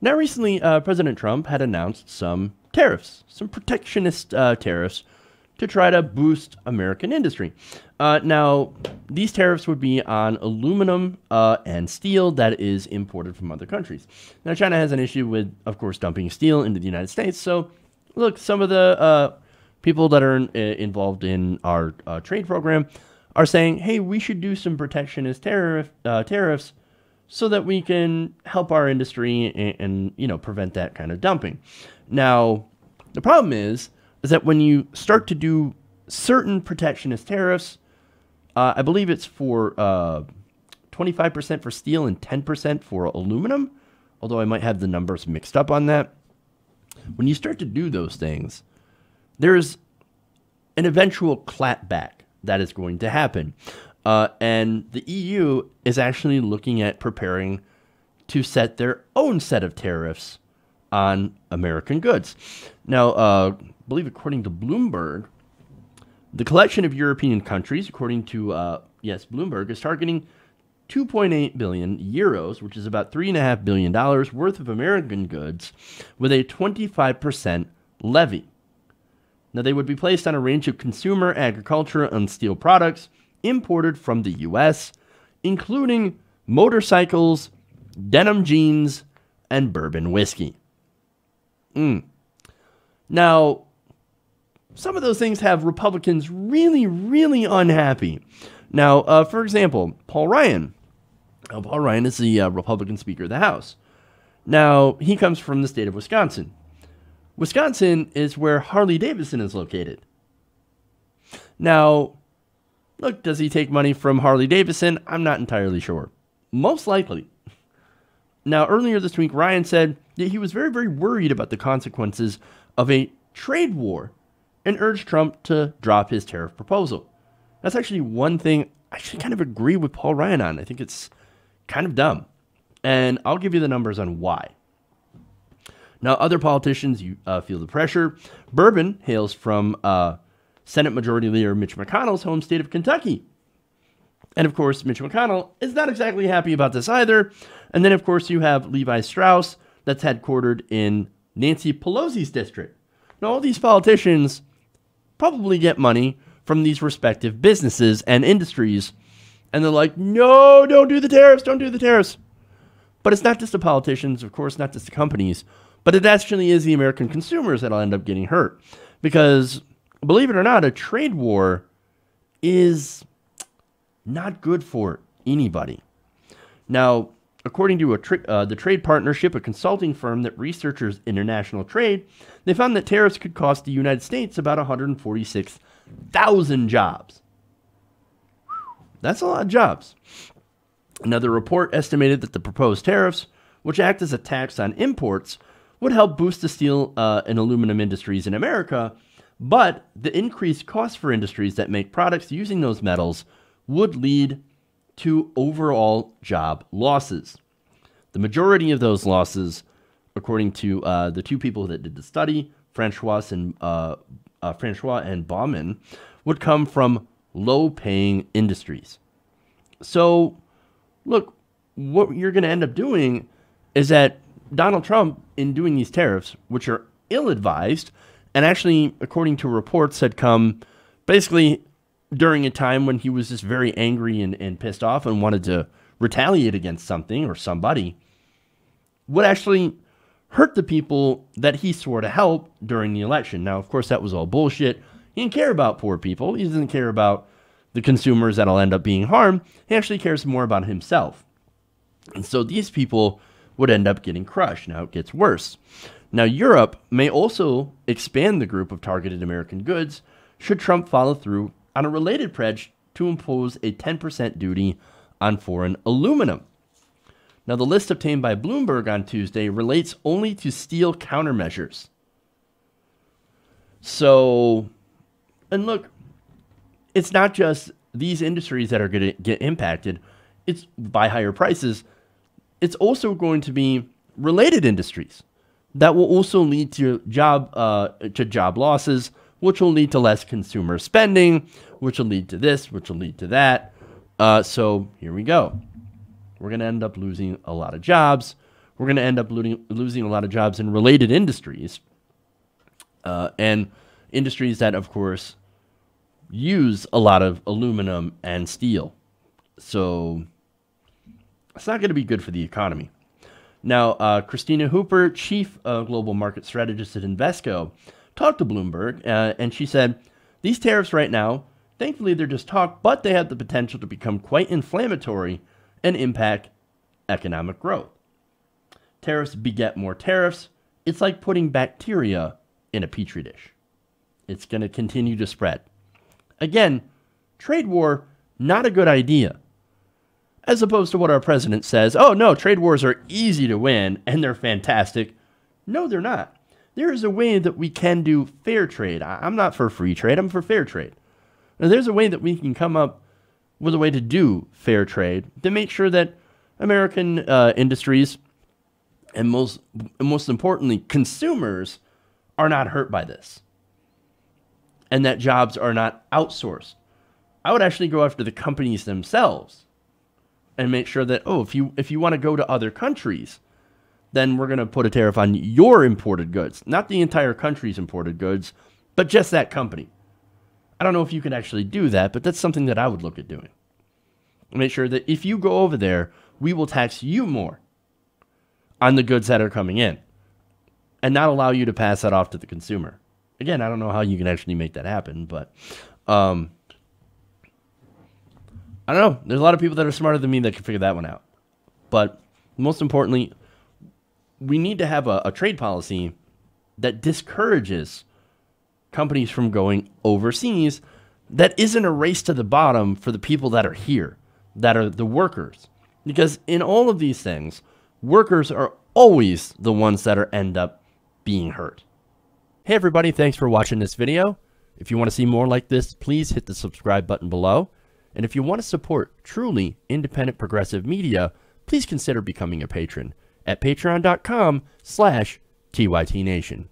Now, recently, President Trump had announced some tariffs, some protectionist tariffs to try to boost American industry. Now, these tariffs would be on aluminum and steel that is imported from other countries. Now, China has an issue with, of course, dumping steel into the United States. So, look, some of the people that are involved in our trade program are saying, hey, we should do some protectionist tariffs so that we can help our industry and prevent that kind of dumping. Now, the problem is that when you start to do certain protectionist tariffs, I believe it's for 25% for steel and 10% for aluminum, although I might have the numbers mixed up on that. When you start to do those things, there's an eventual clapback that is going to happen. And the EU is actually looking at preparing to set their own set of tariffs on American goods. Now, I believe according to Bloomberg, the collection of European countries, according to, Bloomberg, is targeting 2.8 billion euros, which is about $3.5 billion worth of American goods, with a 25% levy. Now, they would be placed on a range of consumer, agriculture, and steel products imported from the U.S., including motorcycles, denim jeans, and bourbon whiskey. Now, some of those things have Republicans really, really unhappy. Now, for example, Paul Ryan. Paul Ryan is the Republican Speaker of the House. Now, he comes from the state of Wisconsin. Wisconsin is where Harley-Davidson is located. Now, look, does he take money from Harley-Davidson? I'm not entirely sure. Most likely. Now, earlier this week, Ryan said that he was very, very worried about the consequences of a trade war and urged Trump to drop his tariff proposal. That's actually one thing I actually kind of agree with Paul Ryan on. I think it's kind of dumb. And I'll give you the numbers on why. Now, other politicians feel the pressure. Bourbon hails from Senate Majority Leader Mitch McConnell's home state of Kentucky. And, of course, Mitch McConnell is not exactly happy about this either. And then, of course, you have Levi Strauss that's headquartered in Nancy Pelosi's district. Now, all these politicians probably get money from these respective businesses and industries. And they're like, no, don't do the tariffs, don't do the tariffs. But it's not just the politicians, of course, not just the companies, but it actually is the American consumers that'll end up getting hurt. Because, believe it or not, a trade war is not good for anybody. Now, according to the Trade Partnership, a consulting firm that researches international trade, they found that tariffs could cost the United States about 146,000 jobs. That's a lot of jobs. Another report estimated that the proposed tariffs, which act as a tax on imports, would help boost the steel and aluminum industries in America, but the increased cost for industries that make products using those metals would lead to overall job losses. The majority of those losses, according to the two people that did the study, Francois and Baumann, would come from low-paying industries. So, look, what you're going to end up doing is that Donald Trump, in doing these tariffs, which are ill-advised, and actually, according to reports, had come basically during a time when he was just very angry and pissed off and wanted to retaliate against something or somebody, would actually hurt the people that he swore to help during the election. Now, of course, that was all bullshit. He didn't care about poor people. He doesn't care about the consumers that'll end up being harmed. He actually cares more about himself. And so these people would end up getting crushed. Now it gets worse. Now, Europe may also expand the group of targeted American goods should Trump follow through on a related pledge to impose a 10% duty on foreign aluminum. Now, the list obtained by Bloomberg on Tuesday relates only to steel countermeasures. So, and look, it's not just these industries that are going to get impacted. It's by higher prices. It's also going to be related industries that will also lead to job losses, which will lead to less consumer spending, which will lead to this, which will lead to that. So here we go. We're going to end up losing a lot of jobs. we're going to end up losing a lot of jobs in related industries, and industries that, of course, use a lot of aluminum and steel. So it's not going to be good for the economy. Now, Christina Hooper, chief global market strategist at Invesco, talked to Bloomberg, and she said, these tariffs right now, thankfully they're just talk, but they have the potential to become quite inflammatory and impact economic growth. Tariffs beget more tariffs. It's like putting bacteria in a petri dish. It's going to continue to spread. Again, trade war, not a good idea. As opposed to what our president says, oh no, trade wars are easy to win and they're fantastic. No, they're not. There is a way that we can do fair trade. I'm not for free trade, I'm for fair trade. Now, there's a way that we can come up with a way to do fair trade to make sure that American industries and most importantly, consumers are not hurt by this. And that jobs are not outsourced. I would actually go after the companies themselves and make sure that, oh, if you want to go to other countries, then we're going to put a tariff on your imported goods, not the entire country's imported goods, but just that company. I don't know if you can actually do that, but that's something that I would look at doing. Make sure that if you go over there, we will tax you more on the goods that are coming in and not allow you to pass that off to the consumer. Again, I don't know how you can actually make that happen, but I don't know. There's a lot of people that are smarter than me that can figure that one out. But most importantly, we need to have a trade policy that discourages companies from going overseas, that isn't a race to the bottom for the people that are here, that are the workers. Because in all of these things, workers are always the ones that end up being hurt. Hey everybody, thanks for watching this video. If you want to see more like this, please hit the subscribe button below. And if you want to support truly independent progressive media, please consider becoming a patron at patreon.com/TYTNation.